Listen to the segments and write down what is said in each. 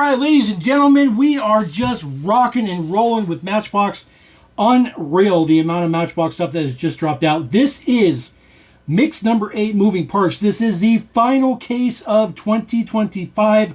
right, ladies and gentlemen, we are just rocking and rolling with Matchbox. Unreal, the amount of Matchbox stuff that has just dropped out. This is mix number 8 moving parts. This is the final case of 2025.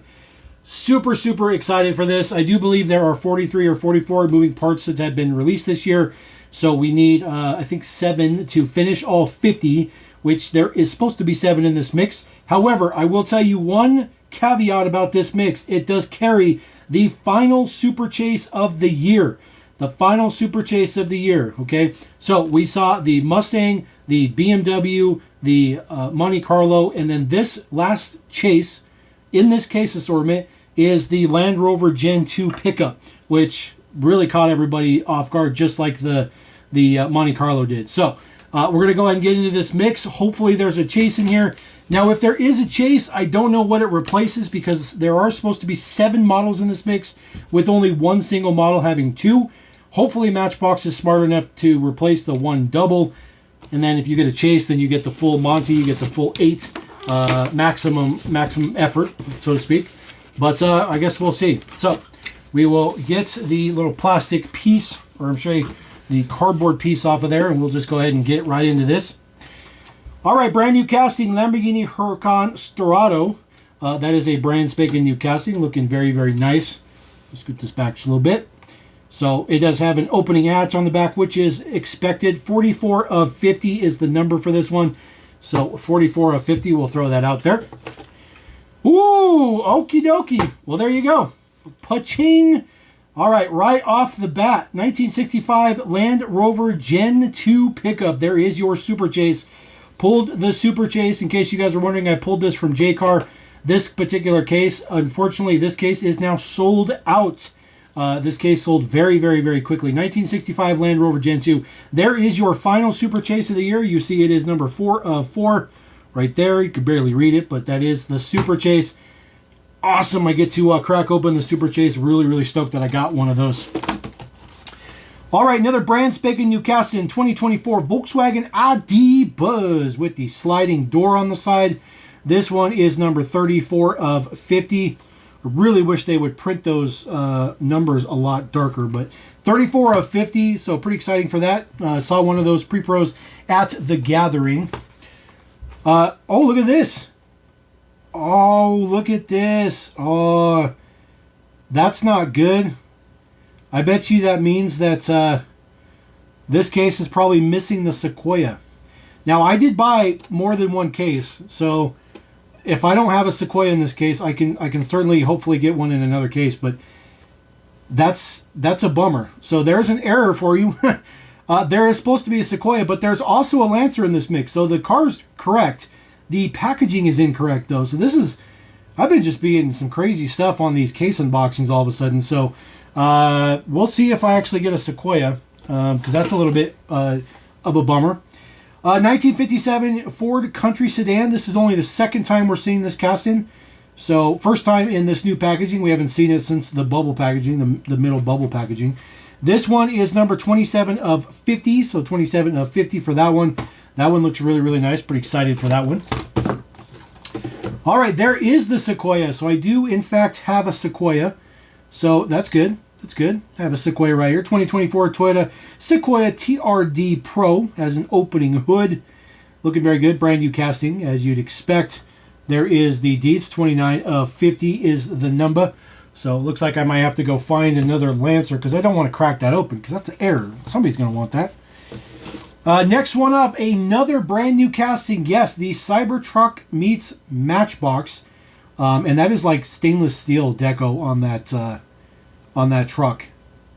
Super excited for this. I do believe there are 43 or 44 moving parts that have been released this year. So we need, I think, 7 to finish all 50, which there is supposed to be 7 in this mix. However, I will tell you one caveat about this mix. It does carry the final super chase of the year. The final super chase of the year, okay? So we saw the Mustang, the BMW, the Monte Carlo, and then this last chase in this case assortment is the Land Rover Gen 2 pickup, which really caught everybody off guard, just like the Monte Carlo did. So we're going to go ahead and get into this mix. Hopefully there's a chase in here. Now, if there is a chase, I don't know what it replaces because there are supposed to be 7 models in this mix with only one single model having 2. Hopefully Matchbox is smart enough to replace the one double. And then if you get a chase, then you get the full Monty, you get the full 8 maximum effort, so to speak. But I guess we'll see. So we will get the little plastic piece, or I'm showing you the cardboard piece off of there, and we'll just go ahead and get right into this. All right, brand new casting, Lamborghini Huracan Storado. That is a brand spanking new casting, looking very nice. Let's scoot this back just a little bit. So it does have an opening hatch on the back, which is expected. 44 of 50 is the number for this one. So 44 of 50, we'll throw that out there. Ooh, okie dokie. Well, there you go. Pa-ching. All right off the bat, 1965 Land Rover Gen 2 pickup. There is your Super Chase. Pulled the Super Chase. In case you guys are wondering, I pulled this from J-Car. This particular case, unfortunately, this case is now sold out. This case sold very quickly. 1965 Land Rover Gen 2. There is your final Super Chase of the year. You see it is number 4 of 4 right there. You could barely read it, but that is the Super Chase. Awesome. I get to crack open the Super Chase. Really stoked that I got one of those. All right, another brand spanking new casting, 2024 Volkswagen ID Buzz with the sliding door on the side. This one is number 34 of 50. I really wish they would print those numbers a lot darker, but 34 of 50, so pretty exciting for that. Saw one of those pre-pros at the gathering. Oh, look at this. Oh, look at this. Oh, that's not good. I bet you that means that this case is probably missing the Sequoia. Now, I did buy more than one case, so if I don't have a Sequoia in this case, I can certainly hopefully get one in another case, but that's a bummer. So there's an error for you. There is supposed to be a Sequoia, but there's also a Lancer in this mix, so the car's correct. The packaging is incorrect, though. So this is, I've been just being some crazy stuff on these case unboxings all of a sudden. So we'll see if I actually get a Sequoia, because that's a little bit of a bummer. 1957 Ford Country Sedan. This is only the second time we're seeing this casting. So first time in this new packaging. We haven't seen it since the bubble packaging, the middle bubble packaging. This one is number 27 of 50. So 27 of 50 for that one. That one looks really nice. Pretty excited for that one. All right, there is the Sequoia. So I do, in fact, have a Sequoia. So that's good. That's good. I have a Sequoia right here. 2024 Toyota Sequoia TRD Pro. Has an opening hood. Looking very good. Brand new casting, as you'd expect. There is the deets. 29 of 50 is the number. So it looks like I might have to go find another Lancer because I don't want to crack that open because that's an error. Somebody's going to want that. Next one up, another brand new casting. Yes, the Cybertruck meets Matchbox. And that is like stainless steel deco on that truck.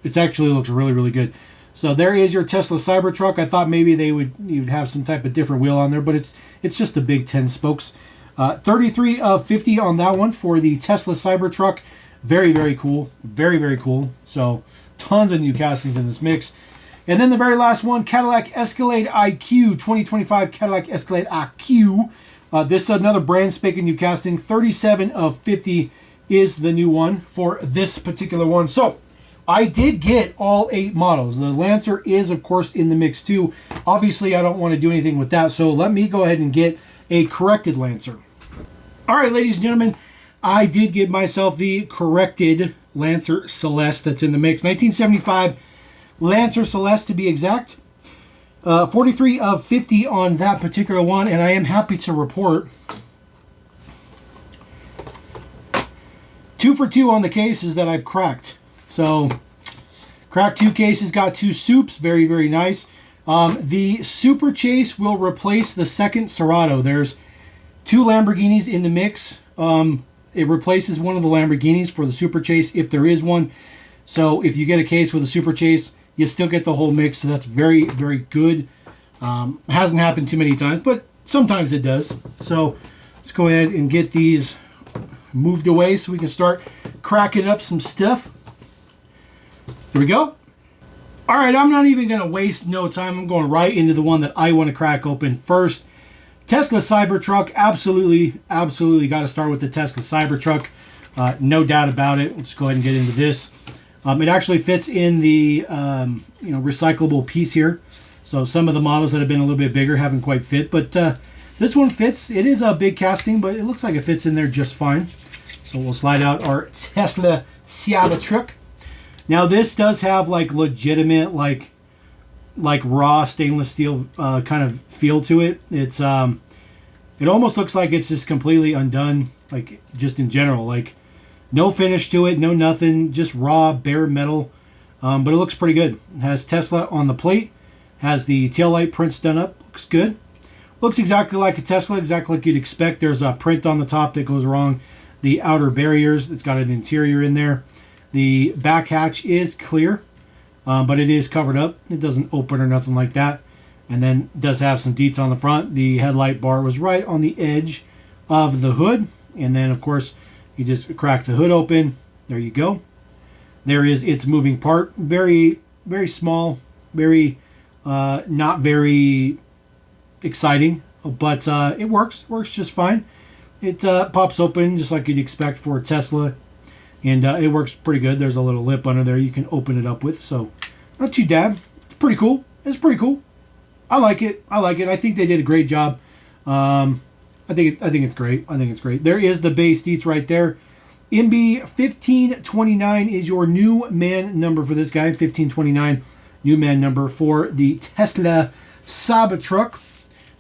It actually looks really good. So there is your Tesla Cybertruck. I thought maybe you'd have some type of different wheel on there, but it's just the big 10 spokes. 33 of 50 on that one for the Tesla Cybertruck. Very cool. Very cool. So tons of new castings in this mix. And then the very last one, Cadillac Escalade IQ, 2025 Cadillac Escalade IQ. This is another brand spanking new casting. 37 of 50 is the new one for this particular one. So I did get all 8 models. The Lancer is, of course, in the mix too. Obviously, I don't want to do anything with that. So let me go ahead and get a corrected Lancer. All right, ladies and gentlemen, I did give myself the corrected Lancer Celeste that's in the mix. 1975 Lancer Celeste to be exact. 43 of 50 on that particular one, and I am happy to report 2 for 2 on the cases that I've cracked. So, cracked 2 cases, got 2 soups, very, very nice. The Super Chase will replace the second Serato. There's 2 Lamborghinis in the mix. It replaces one of the Lamborghinis for the Super Chase if there is one. So if you get a case with a Super Chase, you still get the whole mix. So that's very, very good. Hasn't happened too many times, but sometimes it does. So let's go ahead and get these moved away so we can start cracking up some stuff. Here we go. All right, I'm not even going to waste no time. I'm going right into the one that I want to crack open first. Tesla Cybertruck, absolutely got to start with the Tesla Cybertruck. No doubt about it. Let's go ahead and get into this. It actually fits in the recyclable piece here. So some of the models that have been a little bit bigger haven't quite fit, but this one fits. It is a big casting, but it looks like it fits in there just fine. So we'll slide out our Tesla Cybertruck. Now this does have like legitimate like raw stainless steel kind of feel to it. It's it almost looks like it's just completely undone, like just in general, like no finish to it, no nothing, just raw bare metal. But it looks pretty good. It has Tesla on the plate, has the taillight prints done up, looks good. Looks exactly like a Tesla, exactly like you'd expect. There's a print on the top that goes wrong. The outer barriers, it's got an interior in there. The back hatch is clear, but it is covered up. It doesn't open or nothing like that. And then it does have some deets on the front. The headlight bar was right on the edge of the hood. And then, of course, you just crack the hood open. There you go. There is its moving part. Very, very small. Very, not very exciting. But it works. Works just fine. It pops open just like you'd expect for a Tesla. And it works pretty good. There's a little lip under there you can open it up with. So, not too bad. It's pretty cool. It's pretty cool. I like it. I like it. I think they did a great job. I think it's great. I think it's great. There is the base deets right there. MB 1529 is your new man number for this guy. 1529, new man number for the Tesla Cybertruck.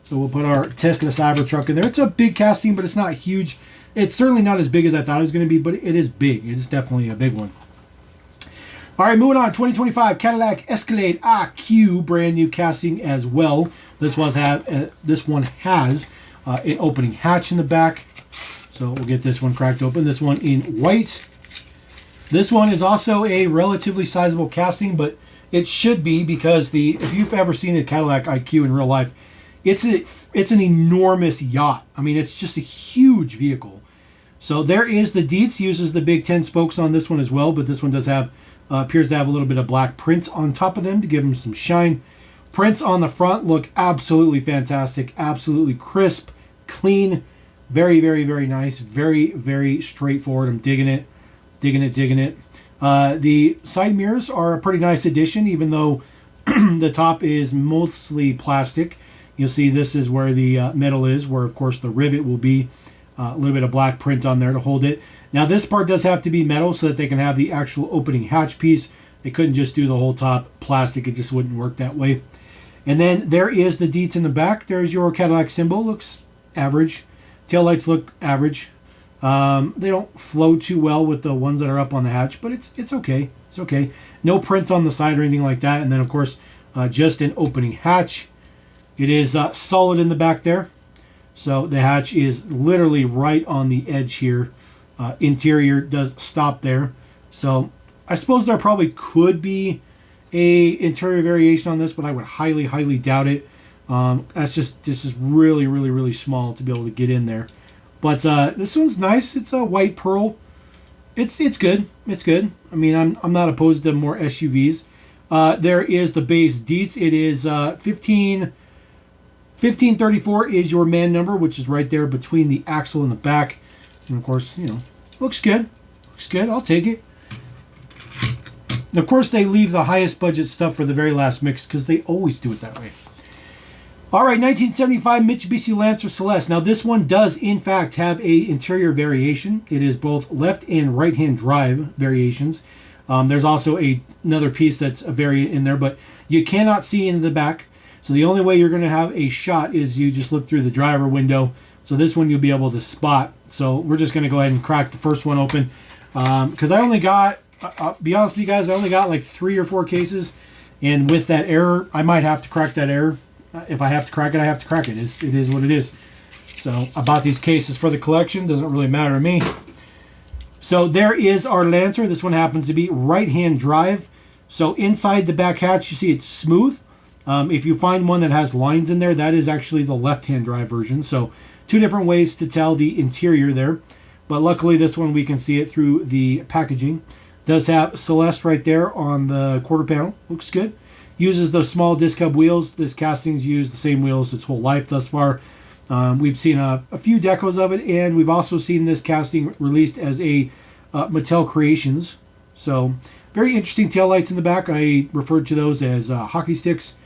So we'll put our Tesla Cybertruck in there. It's a big casting, but it's not huge. It's certainly not as big as I thought it was going to be, but it is big. It's definitely a big one. All right, moving on. 2025 Cadillac Escalade IQ, brand new casting as well. This one has an opening hatch in the back. So we'll get this one cracked open. This one in white. This one is also a relatively sizable casting, but it should be because if you've ever seen a Cadillac IQ in real life, it's an enormous yacht. I mean, it's just a huge vehicle. So there is the deets. Uses the big 10 spokes on this one as well, but this one does have appears to have a little bit of black print on top of them to give them some shine. Prints on the front look absolutely fantastic, absolutely crisp, clean, very, very, very nice, very, very straightforward. I'm digging it, digging it, digging it. The side mirrors are a pretty nice addition, even though the top is mostly plastic. You'll see this is where the metal is, where of course the rivet will be. A little bit of black print on there to hold it. Now this part does have to be metal so that they can have the actual opening hatch piece. They couldn't just do the whole top plastic. It just wouldn't work that way. And then there is the deets in the back. There's your Cadillac symbol. Looks average. Taillights look average. They don't flow too well with the ones that are up on the hatch, but it's okay. It's okay. No print on the side or anything like that. And then of course just an opening hatch. It is solid in the back there. So the hatch is literally right on the edge here. Interior does stop there. So I suppose there probably could be a interior variation on this, but I would highly, highly doubt it. This is really, really, really small to be able to get in there. But this one's nice. It's a white pearl. It's good. It's good. I mean, I'm not opposed to more SUVs. There is the base deets. It is 1534 is your man number, which is right there between the axle and the back. And of course, looks good. Looks good. I'll take it. And of course, they leave the highest budget stuff for the very last mix because they always do it that way. All right, 1975 Mitsubishi Lancer Celeste. Now this one does in fact have a interior variation. It is both left and right hand drive variations. There's also another piece that's a variant in there, but you cannot see into the back. So the only way you're going to have a shot is you just look through the driver window. So this one you'll be able to spot. So we're just going to go ahead and crack the first one open. Because I only got, I'll be honest with you guys, I only got like 3 or 4 cases. And with that error, I might have to crack that error. If I have to crack it, I have to crack it. It is what it is. So I bought these cases for the collection. Doesn't really matter to me. So there is our Lancer. This one happens to be right-hand drive. So inside the back hatch, you see it's smooth. If you find one that has lines in there, that is actually the left-hand drive version. So 2 different ways to tell the interior there. But luckily this one we can see it through the packaging. Does have Celeste right there on the quarter panel. Looks good. Uses those small disc hub wheels. This casting's used the same wheels its whole life thus far. We've seen a few decos of it, and we've also seen this casting released as a Mattel Creations. So very interesting taillights in the back. I referred to those as hockey sticks.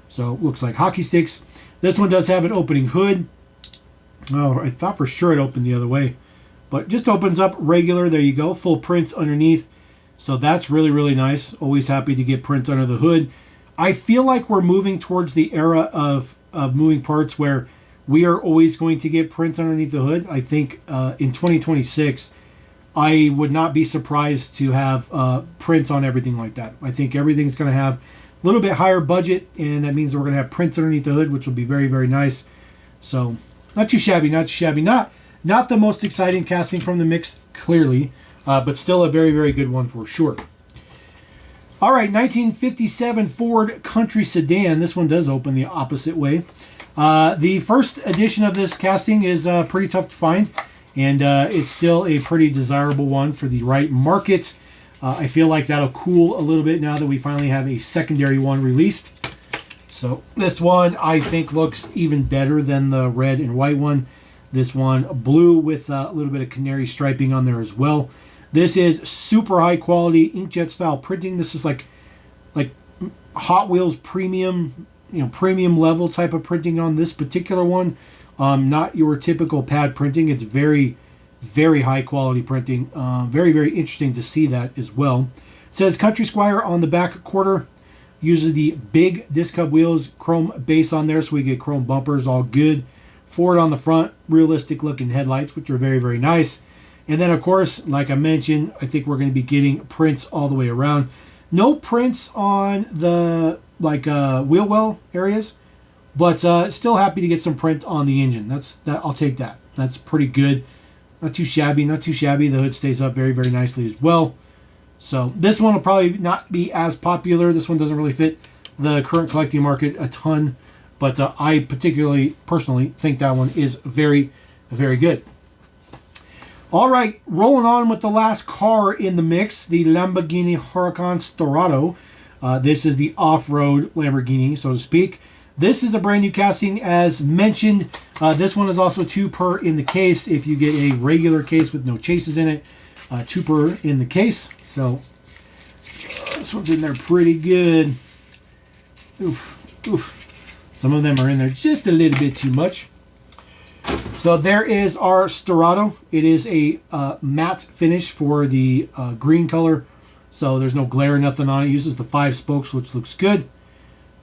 So looks like hockey sticks. This one does have an opening hood. Oh, I thought for sure it opened the other way. But just opens up regular. There you go. Full prints underneath. So that's really, really nice. Always happy to get prints under the hood. I feel like we're moving towards the era of moving parts where we are always going to get prints underneath the hood. I think in 2026, I would not be surprised to have prints on everything like that. I think everything's going to have a little bit higher budget, and that means we're going to have prints underneath the hood, which will be very, very nice. So not too shabby, not too shabby. Not the most exciting casting from the mix, clearly, but still a very, very good one for sure. All right, 1957 Ford Country Sedan. This one does open the opposite way. The first edition of this casting is pretty tough to find, and it's still a pretty desirable one for the right market. I feel like that'll cool a little bit now that we finally have a secondary one released. So this one, I think, looks even better than the red and white one. This one, blue with a little bit of canary striping on there as well. This is super high quality inkjet style printing. This is like Hot Wheels premium, premium level type of printing on this particular one. Not your typical pad printing. It's very, very high quality printing. Very, very interesting to see that as well. It says Country Squire on the back quarter. Uses the big disc hub wheels, chrome base on there, so we get chrome bumpers, all good. Ford on the front, realistic looking headlights, which are very, very nice. And then, of course, like I mentioned, I think we're going to be getting prints all the way around. No prints on the wheel well areas, but still happy to get some print on the engine. I'll take that. That's pretty good. Not too shabby, not too shabby. The hood stays up very, very nicely as well. So this one will probably not be as popular. This one doesn't really fit the current collecting market a ton, but I personally think that one is very, very good. All right, rolling on with the last car in the mix, the Lamborghini Huracan Storado. This is the off-road Lamborghini, so to speak. This is a brand new casting, as mentioned. This one is also 2 per in the case. If you get a regular case with no chases in it, 2 per in the case. So this one's in there pretty good. Oof, oof. Some of them are in there just a little bit too much. So there is our Storado. It is a matte finish for the green color. So there's no glare or nothing on it. It uses the 5 spokes, which looks good.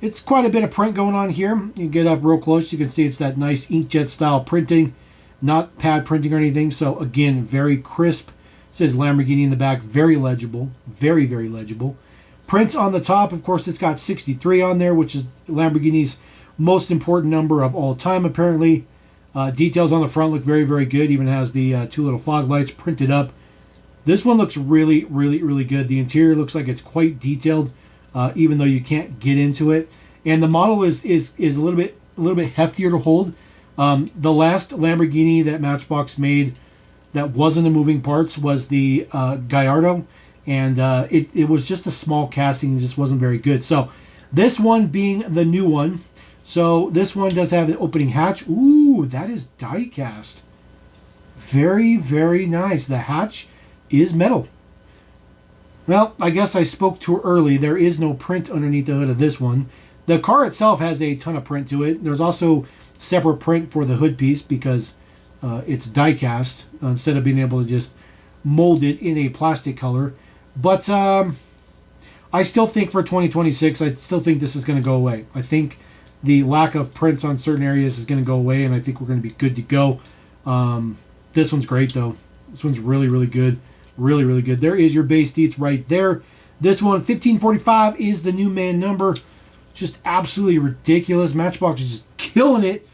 It's quite a bit of print going on here. You get up real close, you can see it's that nice inkjet style printing, not pad printing or anything. So again, very crisp. It says Lamborghini in the back, very legible, very, very legible. Prints on the top, of course, it's got 63 on there, which is Lamborghini's most important number of all time, apparently. Details on the front look very, very good. Even has the 2 little fog lights printed up. This one looks really, really, really good. The interior looks like it's quite detailed, even though you can't get into it. And the model is a little bit heftier to hold. The last Lamborghini that Matchbox made that wasn't a moving parts was the Gallardo, and it was just a small casting. It just wasn't very good. So this one being the new one. So this one does have an opening hatch. Ooh, that is die cast. Very, very nice. The hatch is metal. Well, I guess I spoke too early. There is no print underneath the hood of this one. The car itself has a ton of print to it. There's also separate print for the hood piece because it's die cast instead of being able to just mold it in a plastic color. But I still think for 2026, I still think this is going to go away. I think the lack of prints on certain areas is going to go away, and I think we're going to be good to go. This one's great, though. This one's really, really good. Really, really good. There is your base deets right there. This one, 1545, is the new man number. Just absolutely ridiculous. Matchbox is just killing it.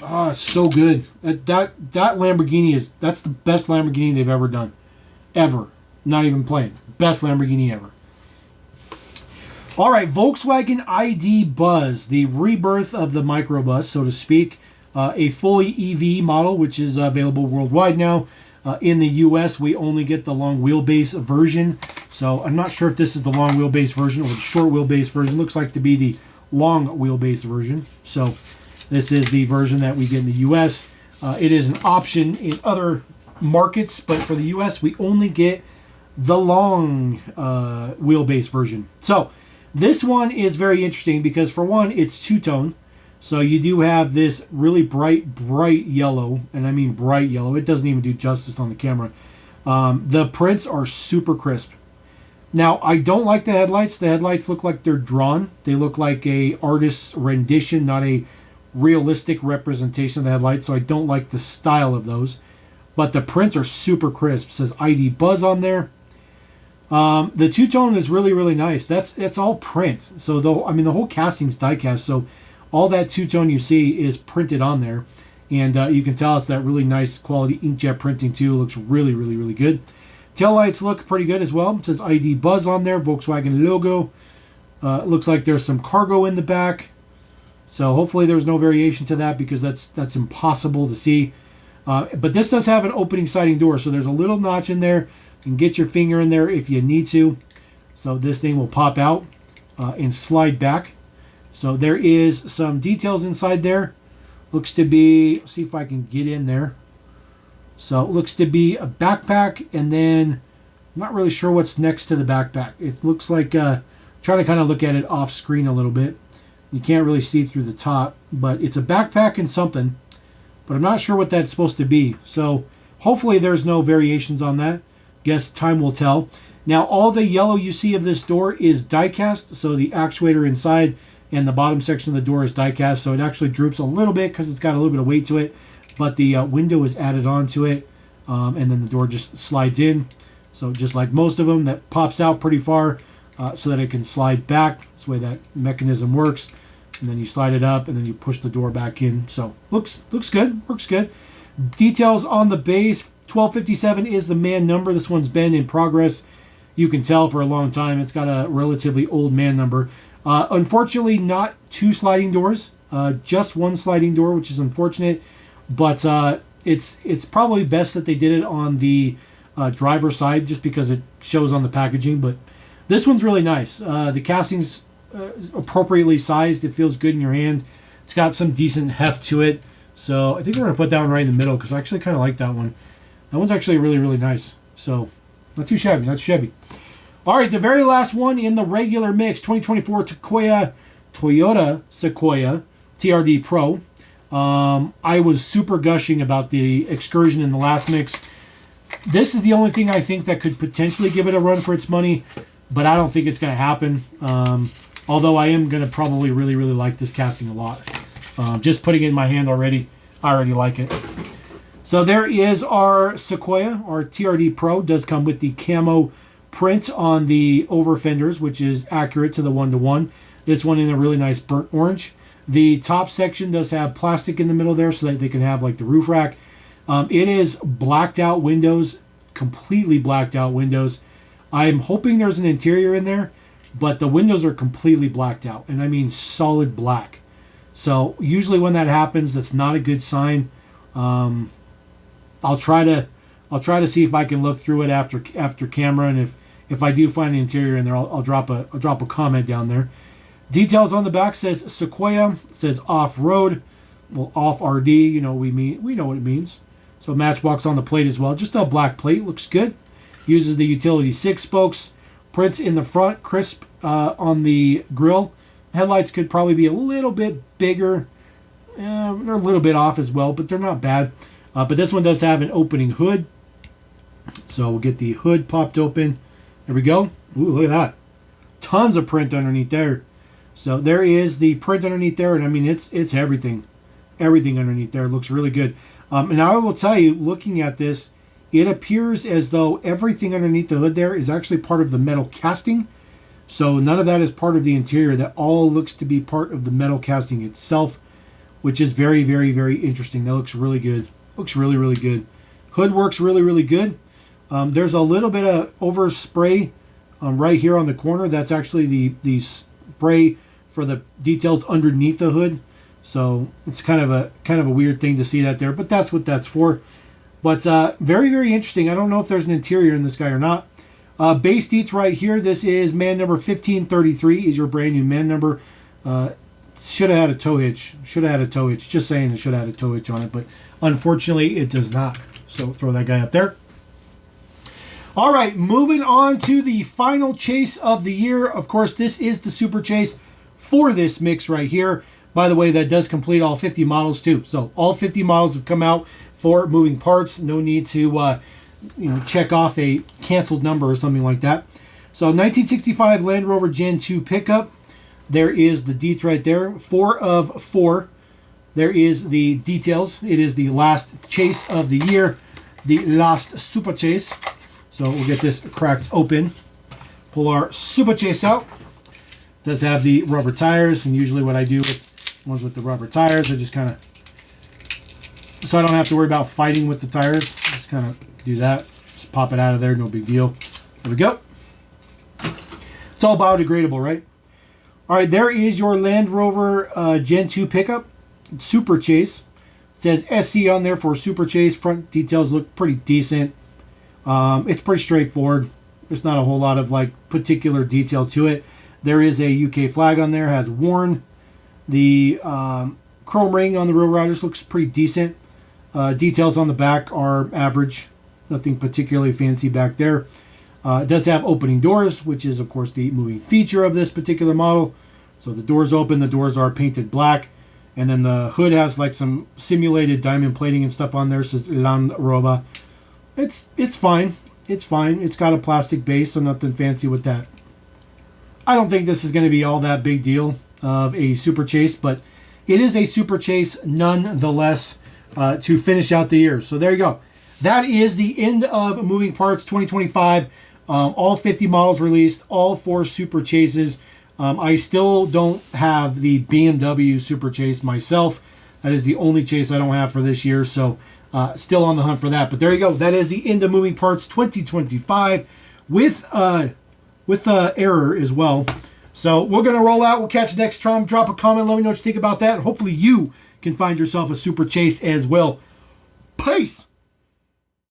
Oh, it's so good. That Lamborghini that's the best Lamborghini they've ever done. Ever. Not even playing. Best Lamborghini ever. All right, Volkswagen ID Buzz, the rebirth of the microbus, so to speak. A fully EV model, which is available worldwide now. In the US, we only get the long wheelbase version. So I'm not sure if this is the long wheelbase version or the short wheelbase version. Looks like to be the long wheelbase version. So this is the version that we get in the US. It is an option in other markets, but for the US, we only get the long wheelbase version. So this one is very interesting because, for one, it's two-tone. So you do have this really bright yellow, and I mean bright yellow. It doesn't even do justice on the camera. The prints are super crisp. Now, I don't like the headlights. The headlights look like they're drawn. They look like a artist's rendition, not a realistic representation of the headlights. So I don't like the style of those. But the prints are super crisp. It says ID Buzz on there. The two-tone is really, really nice. That's all print. So the whole casting's die cast. So all that two-tone you see is printed on there. And you can tell it's that really nice quality inkjet printing too. It looks really, really, really good. Taillights look pretty good as well. It says ID Buzz on there, Volkswagen logo. Looks like there's some cargo in the back. So hopefully there's no variation to that because that's impossible to see. But this does have an opening sliding door. So there's a little notch in there. You can get your finger in there if you need to. So this thing will pop out and slide back. So there is some details inside there. Looks to be, see if I can get in there. So it looks to be a backpack, and then I'm not really sure what's next to the backpack. It looks like, trying to kind of look at it off screen a little bit. You can't really see through the top, but it's a backpack and something. But I'm not sure what that's supposed to be. So hopefully there's no variations on that. Guess time will tell. Now all the yellow you see of this door is die cast. So the actuator inside and the bottom section of the door is die cast. So it actually droops a little bit because it's got a little bit of weight to it. But the window is added onto it. And then the door just slides in. So just like most of them, that pops out pretty far so that it can slide back. That's the way that mechanism works. And then you slide it up and then you push the door back in. So looks good, works good. Details on the base. 1257 is the man number. This one's been in progress. You can tell for a long time. It's got a relatively old man number. Unfortunately, not two sliding doors. Just one sliding door, which is unfortunate. But it's probably best that they did it on the driver's side just because it shows on the packaging. But this one's really nice. The casting's appropriately sized. It feels good in your hand. It's got some decent heft to it. So I think we're going to put that one right in the middle because I actually kind of like that one. That one's actually really, really nice. So not too shabby, not too shabby. All right, the very last one in the regular mix, 2024 Toyota Sequoia TRD Pro. I was super gushing about the Excursion in the last mix. This is the only thing I think that could potentially give it a run for its money, but I don't think it's going to happen. Although I am going to probably really, really like this casting a lot. Just putting it in my hand already, I already like it. So there is our Sequoia, our TRD Pro. Does come with the camo print on the over fenders, which is accurate to the 1-to-1. This one in a really nice burnt orange. The top section does have plastic in the middle there so that they can have like the roof rack. It is blacked out windows, completely blacked out windows. I'm hoping there's an interior in there, but the windows are completely blacked out, and I mean solid black. So usually when that happens, that's not a good sign. I'll try to see if I can look through it after camera, and if I do find the interior in there, I'll drop a comment down there. Details on the back says Sequoia, says off-road, well, off-RD, we know what it means. So Matchbox on the plate as well, just a black plate, looks good. Uses the utility 6 spokes, prints in the front, crisp on the grill, Headlights could probably be a little bit bigger. They're a little bit off as well, but they're not bad. But this one does have an opening hood. So we'll get the hood popped open. There we go. Ooh, look at that. Tons of print underneath there. So there is the print underneath there. And I mean, it's everything. Everything underneath there looks really good. And I will tell you, looking at this, it appears as though everything underneath the hood there is actually part of the metal casting. So none of that is part of the interior. That all looks to be part of the metal casting itself, which is very, very, very interesting. That looks really good. Looks really, really good. Hood works really, really good. There's a little bit of overspray right here on the corner. That's actually the spray for the details underneath the hood. So it's kind of a weird thing to see that there, but that's what that's for. But very, very interesting. I don't know if there's an interior in this guy or not. Base deets right here. This is man number 1533 is your brand new man number. Should have had a tow hitch. Should have had a tow hitch. Just saying, it should have had a tow hitch on it, but unfortunately it does not. So throw that guy up there. All right, moving on to the final chase of the year. Of course, this is the super chase for this mix right here. By the way, that does complete all 50 models too. So all 50 models have come out for moving parts. No need to check off a canceled number or something like that. So 1965 Land Rover Gen 2 pickup. There is the deets right there. 4 of 4. There is the details. It is the last chase of the year. The last super chase. So we'll get this cracked open. Pull our super chase out. Does have the rubber tires, and usually what I do with ones with the rubber tires, I just kind of, so I don't have to worry about fighting with the tires. Just kind of do that. Just pop it out of there, no big deal. There we go. It's all biodegradable, right? All right, there is your Land Rover Gen 2 pickup. Super Chase. It says SC on there for Super Chase. Front details look pretty decent. It's pretty straightforward. There's not a whole lot of particular detail to it. There is a UK flag on there. Has worn. The chrome ring on the Road Riders looks pretty decent. Details on the back are average. Nothing particularly fancy back there. It does have opening doors, which is, of course, the moving feature of this particular model. So the doors open. The doors are painted black. And then the hood has some simulated diamond plating and stuff on there. It says Land Rover. It's fine. It's fine. It's got a plastic base, so nothing fancy with that. I don't think this is going to be all that big deal of a super chase, but it is a super chase nonetheless to finish out the year. So there you go. That is the end of Moving Parts 2025. All 50 models released, all 4 super chases. I still don't have the BMW super chase myself. That is the only chase I don't have for this year, so still on the hunt for that. But there you go. That is the end of Moving Parts 2025 with error as well. So we're going to roll out. We'll catch you next time. Drop a comment. Let me know what you think about that. And hopefully you can find yourself a super chase as well. Peace.